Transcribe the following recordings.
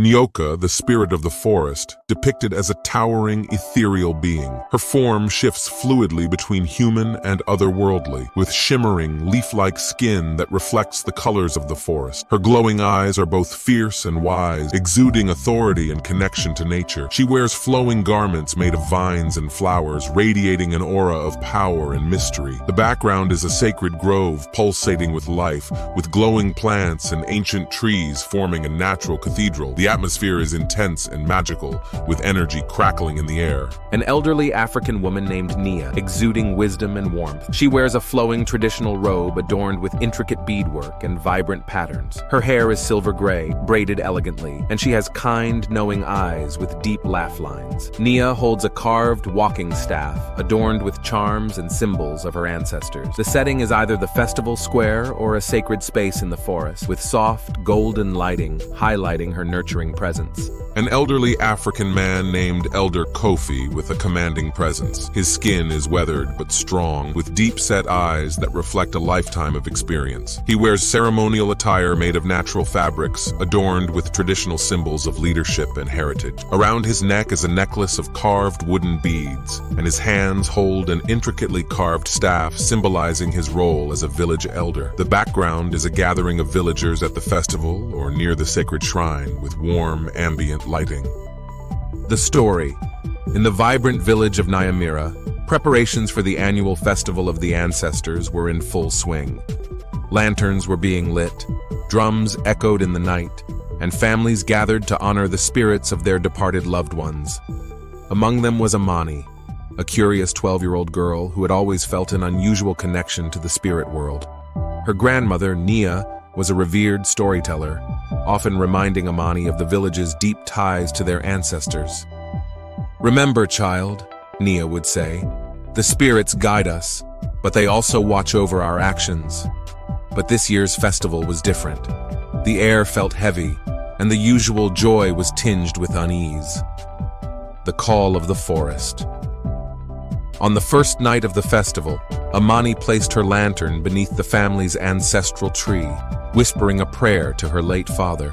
Nyoka, the spirit of the forest, depicted as a towering, ethereal being. Her form shifts fluidly between human and otherworldly, with shimmering, leaf-like skin that reflects the colors of the forest. Her glowing eyes are both fierce and wise, exuding authority and connection to nature. She wears flowing garments made of vines and flowers, radiating an aura of power and mystery. The background is a sacred grove pulsating with life, with glowing plants and ancient trees forming a natural cathedral. The atmosphere is intense and magical, with energy crackling in the air. An elderly African woman named Nia, exuding wisdom and warmth. She wears a flowing traditional robe adorned with intricate beadwork and vibrant patterns. Her hair is silver gray, braided elegantly, and she has kind, knowing eyes with deep laugh lines. Nia holds a carved walking staff, adorned with charms and symbols of her ancestors. The setting is either the festival square or a sacred space in the forest, with soft, golden lighting highlighting her nurturing presence. An elderly African man named Elder Kofi with a commanding presence. His skin is weathered but strong, with deep-set eyes that reflect a lifetime of experience. He wears ceremonial attire made of natural fabrics, adorned with traditional symbols of leadership and heritage. Around his neck is a necklace of carved wooden beads, and his hands hold an intricately carved staff symbolizing his role as a village elder. The background is a gathering of villagers at the festival or near the sacred shrine, with warm, ambient lighting. The story. In the vibrant village of Nyamira, preparations for the annual Festival of the Ancestors were in full swing. Lanterns were being lit, drums echoed in the night, and families gathered to honor the spirits of their departed loved ones. Among them was Amani, a curious 12-year-old girl who had always felt an unusual connection to the spirit world. Her grandmother, Nia, was a revered storyteller, often reminding Amani of the village's deep ties to their ancestors. "Remember, child," Nia would say, "the spirits guide us, but they also watch over our actions." But this year's festival was different. The air felt heavy, and the usual joy was tinged with unease. The call of the forest. On the first night of the festival, Amani placed her lantern beneath the family's ancestral tree, whispering a prayer to her late father.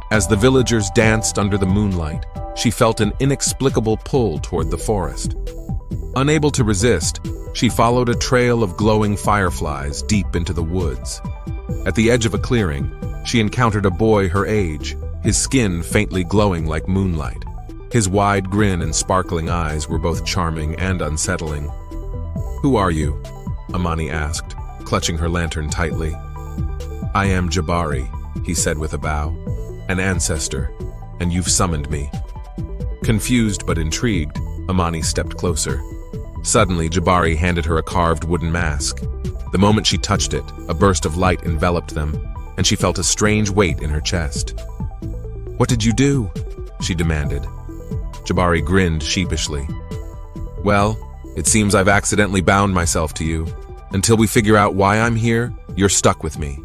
As the villagers danced under the moonlight, she felt an inexplicable pull toward the forest. Unable to resist, she followed a trail of glowing fireflies deep into the woods. At the edge of a clearing, she encountered a boy her age, his skin faintly glowing like moonlight. His wide grin and sparkling eyes were both charming and unsettling. "Who are you?" Amani asked, clutching her lantern tightly. "I am Jabari," he said with a bow, "an ancestor, and you've summoned me." Confused but intrigued, Amani stepped closer. Suddenly, Jabari handed her a carved wooden mask. The moment she touched it, a burst of light enveloped them, and she felt a strange weight in her chest. "What did you do?" she demanded. Jabari grinned sheepishly. "Well, it seems I've accidentally bound myself to you. Until we figure out why I'm here, you're stuck with me."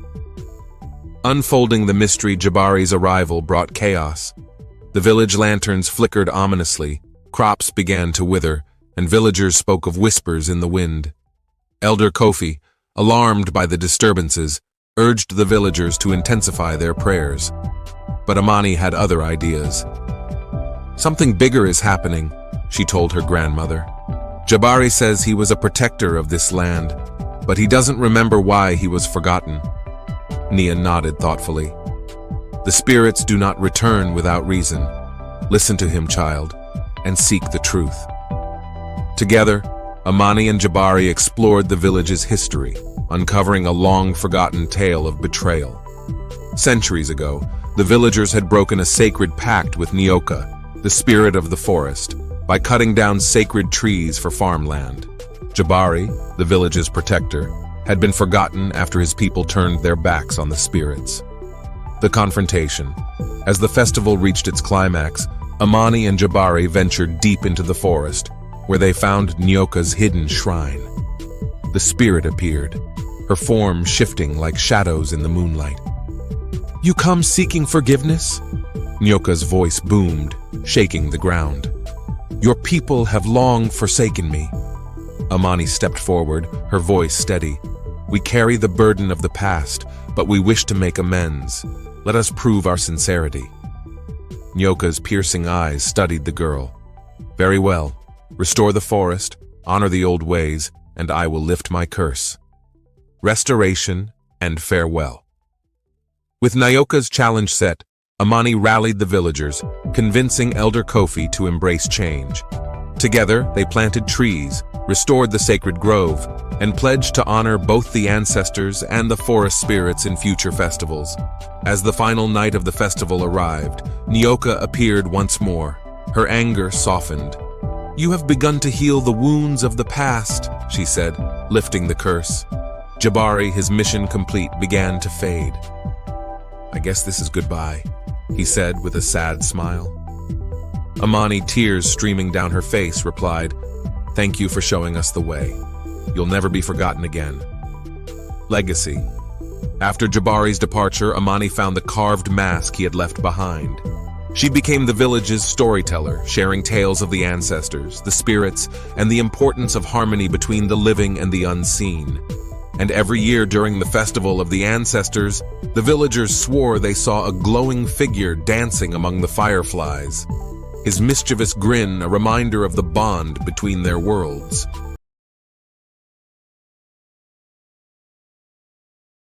Unfolding the mystery, Jabari's arrival brought chaos. The village lanterns flickered ominously, crops began to wither, and villagers spoke of whispers in the wind. Elder Kofi, alarmed by the disturbances, urged the villagers to intensify their prayers. But Amani had other ideas. "Something bigger is happening," she told her grandmother. "Jabari says he was a protector of this land, but he doesn't remember why he was forgotten." Nia nodded thoughtfully. "The spirits do not return without reason. Listen to him, child, and seek the truth." Together, Amani and Jabari explored the village's history, uncovering a long-forgotten tale of betrayal. Centuries ago, the villagers had broken a sacred pact with Nyoka, the spirit of the forest, by cutting down sacred trees for farmland. Jabari, the village's protector, had been forgotten after his people turned their backs on the spirits. The confrontation. As the festival reached its climax, Amani and Jabari ventured deep into the forest, where they found Nyoka's hidden shrine. The spirit appeared, her form shifting like shadows in the moonlight. "You come seeking forgiveness?" Nyoka's voice boomed, shaking the ground. "Your people have long forsaken me." Amani stepped forward, her voice steady. "We carry the burden of the past, but we wish to make amends. Let us prove our sincerity." Nyoka's piercing eyes studied the girl. Very well. Restore the forest, honor the old ways, and I will lift my curse. Restoration and farewell. With Nyoka's challenge set, Amani rallied the villagers, convincing Elder Kofi to embrace change. Together, they planted trees, restored the sacred grove, and pledged to honor both the ancestors and the forest spirits in future festivals. As the final night of the festival arrived, Nyoka appeared once more. Her anger softened. "You have begun to heal the wounds of the past," she said, lifting the curse. Jabari, his mission complete, began to fade. "I guess this is goodbye," he said with a sad smile. Amani, tears streaming down her face, replied, "Thank you for showing us the way. You'll never be forgotten again." Legacy. After Jabari's departure, Amani found the carved mask he had left behind. She became the village's storyteller, sharing tales of the ancestors, the spirits, and the importance of harmony between the living and the unseen. And every year during the festival of the ancestors, the villagers swore they saw a glowing figure dancing among the fireflies. His mischievous grin a reminder of the bond between their worlds.